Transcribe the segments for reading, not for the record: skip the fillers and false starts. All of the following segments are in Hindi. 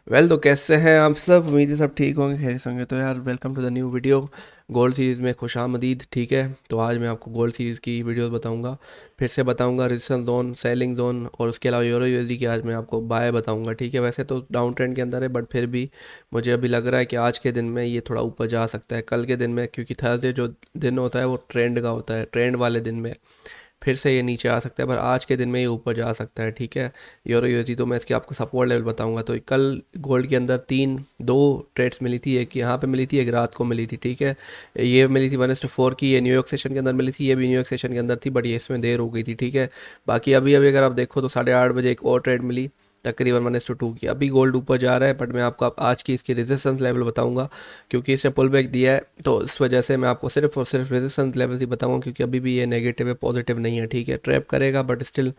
तो कैसे हैं आप सब? उम्मीद है सब ठीक होंगे, खैरियत से होंगे। तो यार welcome to the new video. Gold series में खुशामदीद। ठीक है, तो आज मैं आपको गोल्ड सीरीज़ की वीडियो बताऊंगा। फिर से बताऊंगा रेजिस्टेंस जोन, सेलिंग जोन, और उसके अलावा यूरो यूएसडी की आज मैं आपको बाय बताऊंगा। ठीक है, वैसे तो डाउन ट्रेंड के अंदर है, बट फिर भी मुझे अभी लग रहा है कि आज के दिन में ये थोड़ा ऊपर जा सकता है, कल के दिन में, क्योंकि थर्सडे जो दिन होता है वो ट्रेंड का होता है। ट्रेंड वाले दिन में फिर से ये नीचे आ सकता है, पर आज के दिन में ये ऊपर जा सकता है। ठीक है, यूरो यूएसडी तो मैं इसके आपको सपोर्ट लेवल बताऊंगा। तो कल गोल्ड के अंदर दो ट्रेड्स मिली थी, एक यहाँ पे मिली थी, एक रात को मिली थी। ठीक है, ये मिली थी 1:4 की, ये न्यूयॉर्क सेशन के अंदर मिली थी, ये भी न्यूयॉर्क सेशन के अंदर थी, बट ये इसमें देर हो गई थी। ठीक है, बाकी अभी अभी अगर आप देखो तो 8:30 बजे एक और ट्रेड मिली, तकरीबन 1:2 की। अभी गोल्ड ऊपर जा रहा है, बट मैं आपको आज की इसकी रेजिस्टेंस लेवल बताऊंगा, क्योंकि इसने पुल बैक दिया है। तो इस वजह से मैं आपको सिर्फ और सिर्फ रेजिस्टेंस लेवल ही बताऊंगा, क्योंकि अभी भी ये नेगेटिव है, पॉजिटिव नहीं है। ठीक है, ट्रैप करेगा, बट स्टिल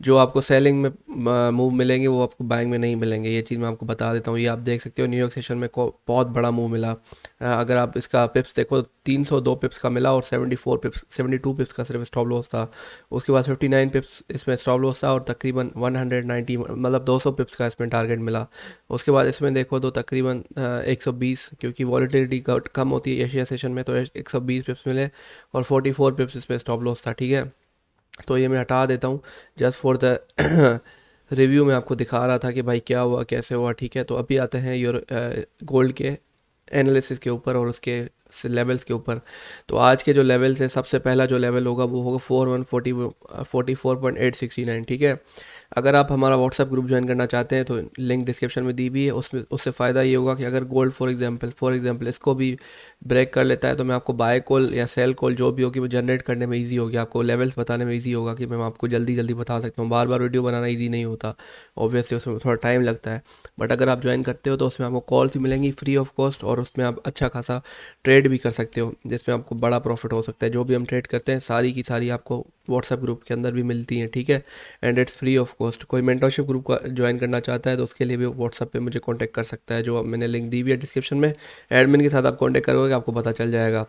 जो आपको सेलिंग में मूव मिलेंगे वो आपको बाइंग में नहीं मिलेंगे। ये चीज़ मैं आपको बता देता हूँ। ये आप देख सकते हो न्यूयॉर्क सेशन में बहुत बड़ा मूव मिला। अगर आप इसका पिप्स देखो, 302 पिप्स का मिला, और 72 पिप्स का सिर्फ स्टॉप लॉस था। उसके बाद 59 पिप्स इसमें स्टॉप लॉस था, और तकरीबन 190, मतलब 200 पिप्स का इसमें टारगेट मिला। उसके बाद इसमें देखो तो तकरीबन 120, क्योंकि वॉलीटिलिटी कम होती है एशिया सेशन में, तो 120 पिप्स मिले, और 44 पिप्स इसमें स्टॉप लॉस था। ठीक है, तो ये मैं हटा देता हूँ जस्ट फॉर द रिव्यू में आपको दिखा रहा था कि भाई क्या हुआ, कैसे हुआ। ठीक है, तो अभी आते हैं योर गोल्ड के एनालिसिस के ऊपर और उसके लेवल्स के ऊपर। तो आज के जो लेवल्स हैं, सबसे पहला जो लेवल होगा वो होगा 44.869। ठीक है, अगर आप हमारा व्हाट्सएप ग्रुप ज्वाइन करना चाहते हैं तो लिंक डिस्क्रिप्शन में दी हुई है, उसमें उससे फ़ायदा ये होगा कि अगर गोल्ड फॉर एग्जांपल इसको भी ब्रेक कर लेता है, तो मैं आपको बाय कॉल या सेल कॉल जो भी होगी वो जनरेट करने में ईजी होगी, आपको लेवल्स बताने में ईजी होगा, कि मैं आपको जल्दी जल्दी बता सकता हूँ। बार बार वीडियो बनाना ईजी नहीं होता, ऑब्वियसली उसमें थोड़ा टाइम लगता है। बट अगर आप ज्वाइन करते हो तो उसमें आपको कॉल्स भी मिलेंगी फ्री ऑफ कॉस्ट, और उसमें आप अच्छा खासा ट्रेड भी कर सकते हो, जिसमें आपको बड़ा प्रॉफिट हो सकता है। जो भी हम ट्रेड करते हैं सारी की सारी आपको व्हाट्सएप ग्रुप के अंदर भी मिलती हैं। ठीक है, and it's free of cost. कोई मेंटरशिप ग्रुप का ज्वाइन करना चाहता है तो उसके लिए भी व्हाट्सएप पे मुझे कांटेक्ट कर सकता है, जो मैंने लिंक दी हुई है डिस्क्रिप्शन में। एडमिन के साथ आप कांटेक्ट करोगे, आपको पता चल जाएगा।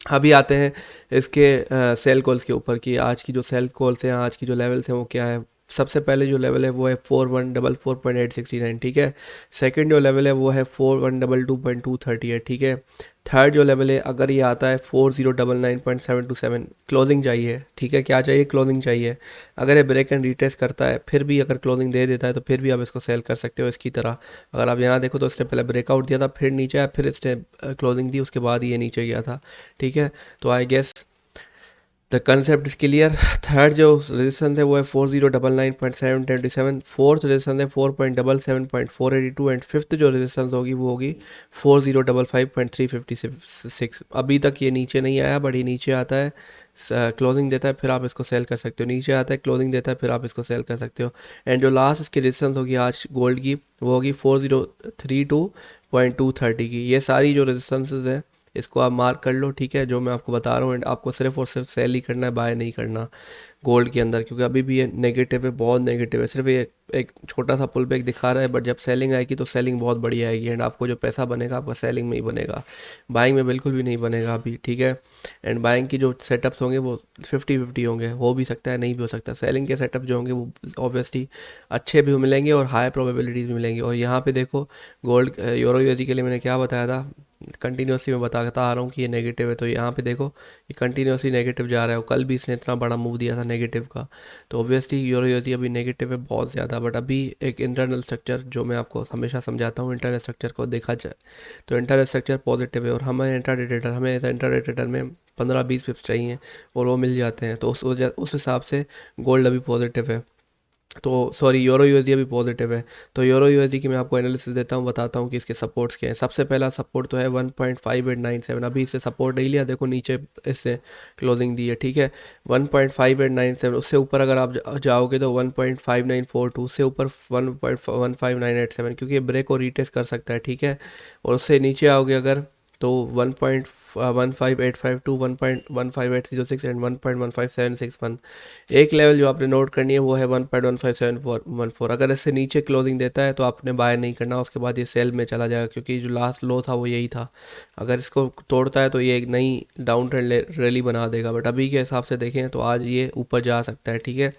अभी आते हैं इसके सेल कॉल्स के ऊपर, कि आज की जो सेल कॉल्स हैं, आज की जो लेवल्स हैं वो क्या है। सबसे पहले जो लेवल है वो है 4144.869। ठीक है, सेकंड जो लेवल है वो है 4122.230 है। ठीक है, थर्ड जो लेवल है, अगर ये आता है 4099.727, क्लोजिंग चाहिए। ठीक है, क्या चाहिए? क्लोजिंग चाहिए। अगर ये ब्रेक एंड रिटेस्ट करता है, फिर भी अगर क्लोजिंग दे देता है, तो फिर भी आप इसको सेल कर सकते हो इसकी तरह। अगर आप यहाँ देखो तो इसने पहले ब्रेकआउट दिया था, फिर नीचे आया, फिर इसने क्लोजिंग दी, उसके बाद ये नीचे गया था। ठीक है, तो I guess the concept is clear. Third जो रेजिस्टेंस है वो है 4099.727, फोर्थ रेजिस्टेंस है 4.77.482, एंड फिफ्थ जो रेजिस्टेंस होगी वो होगी 4055.356। अभी तक ये नीचे नहीं आया, बट ये नीचे आता है, क्लोजिंग देता है, फिर आप इसको सेल कर सकते हो। नीचे आता है, क्लोजिंग देता है, फिर आप इसको सेल कर सकते हो। एंड जो लास्ट इसकी रेजिस्टेंस होगी आज गोल्ड की, वो होगी 4032.230 की। ये सारी जो रेजिस्टेंसेज हैं इसको आप मार्क कर लो। ठीक है, जो मैं आपको बता रहा हूँ, एंड आपको सिर्फ और सिर्फ सेल ही करना है, बाय नहीं करना गोल्ड के अंदर, क्योंकि अभी भी ये नेगेटिव है, बहुत नेगेटिव है। सिर्फ ये एक छोटा सा पुल बैक दिखा रहा है, बट जब सेलिंग आएगी तो सेलिंग बहुत बढ़िया आएगी, एंड आपको जो पैसा बनेगा आपका सेलिंग में ही बनेगा, बाइंग में बिल्कुल भी नहीं बनेगा अभी। ठीक है, एंड बाइंग की जो सेटअप्स होंगे वो 50-50 होंगे, हो भी सकता है, नहीं भी हो सकता। सेलिंग के सेटअप जो होंगे वो ऑब्वियसली अच्छे भी मिलेंगे और हाई प्रोबेबिलिटीज़ भी मिलेंगी। और यहाँ पे देखो गोल्ड यूरो यूएसडी के लिए मैंने क्या बताया था, कंटिन्यूसली मैं बताता आ रहा हूँ कि ये नेगेटिव है। तो यहाँ पे देखो ये कंटिन्यूसली नेगेटिव जा रहा है, और कल भी इसने इतना बड़ा मूव दिया था नेगेटिव का। तो ऑब्वियसली यूरो यूएसडी अभी नेगेटिव है बहुत ज़्यादा, बट अभी एक इंटरनल स्ट्रक्चर, जो मैं आपको हमेशा समझाता हूँ, इंटरनल स्ट्रक्चर को देखा जाए तो इंटरनल स्ट्रक्चर पॉजिटिव है। और हमें इंट्राडे ट्रेडर में 15-20 पिप्स चाहिए, और वो मिल जाते हैं। तो उस हिसाब से गोल्ड अभी पॉजिटिव है, तो सॉरी यूरो यूएसडी अभी पॉजिटिव है। तो यूरो यूएसडी की मैं आपको एनालिसिस देता हूँ, बताता हूँ कि इसके सपोर्ट्स क्या हैं। सबसे पहला सपोर्ट तो है 1.5897। अभी इससे सपोर्ट नहीं लिया, देखो नीचे इससे क्लोजिंग दी है। ठीक है, 1.5897, उससे ऊपर अगर आप जाओगे तो 1.5942, उससे ऊपर 1.15987, क्योंकि ये ब्रेक और रीटेस्ट कर सकता है। ठीक है, और उससे नीचे आओगे अगर, तो 15852, 1.15806 एंड 1.15761। एक लेवल जो आपने नोट करनी है वो है 1.15714। अगर इससे नीचे क्लोजिंग देता है तो आपने बाय नहीं करना, उसके बाद ये सेल में चला जाएगा, क्योंकि जो लास्ट लो था वो यही था। अगर इसको तोड़ता है तो ये एक नई डाउन ट्रेंड रैली बना देगा, बट अभी के हिसाब से देखें तो आज ये ऊपर जा सकता है, ठीक है।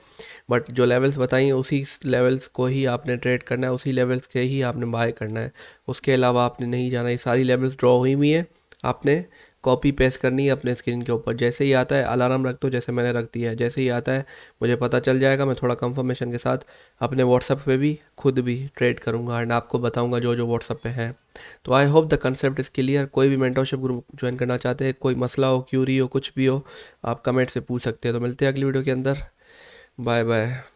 बट जो लेवल्स बताइए उसी लेवल्स को ही आपने ट्रेड करना है, उसी लेवल्स के ही आपने बाय करना है, उसके अलावा आपने नहीं जाना। ये सारी लेवल्स ड्रॉ हुई हुई है, आपने कॉपी पेस्ट करनी है अपने स्क्रीन के ऊपर। जैसे ही आता है अलार्म रख दो, जैसे मैंने रख दिया है, जैसे ही आता है मुझे पता चल जाएगा, मैं थोड़ा कंफर्मेशन के साथ अपने व्हाट्सएप पे भी खुद भी ट्रेड करूँगा एंड आपको बताऊँगा जो जो व्हाट्सएप पे है। तो I hope the concept is clear. कोई भी मेंटरशिप ग्रुप ज्वाइन करना चाहते हैं, कोई मसला हो, क्यूरी हो, कुछ भी हो, आप कमेंट से पूछ सकते हैं। तो मिलते हैं अगली वीडियो के अंदर। Bye bye.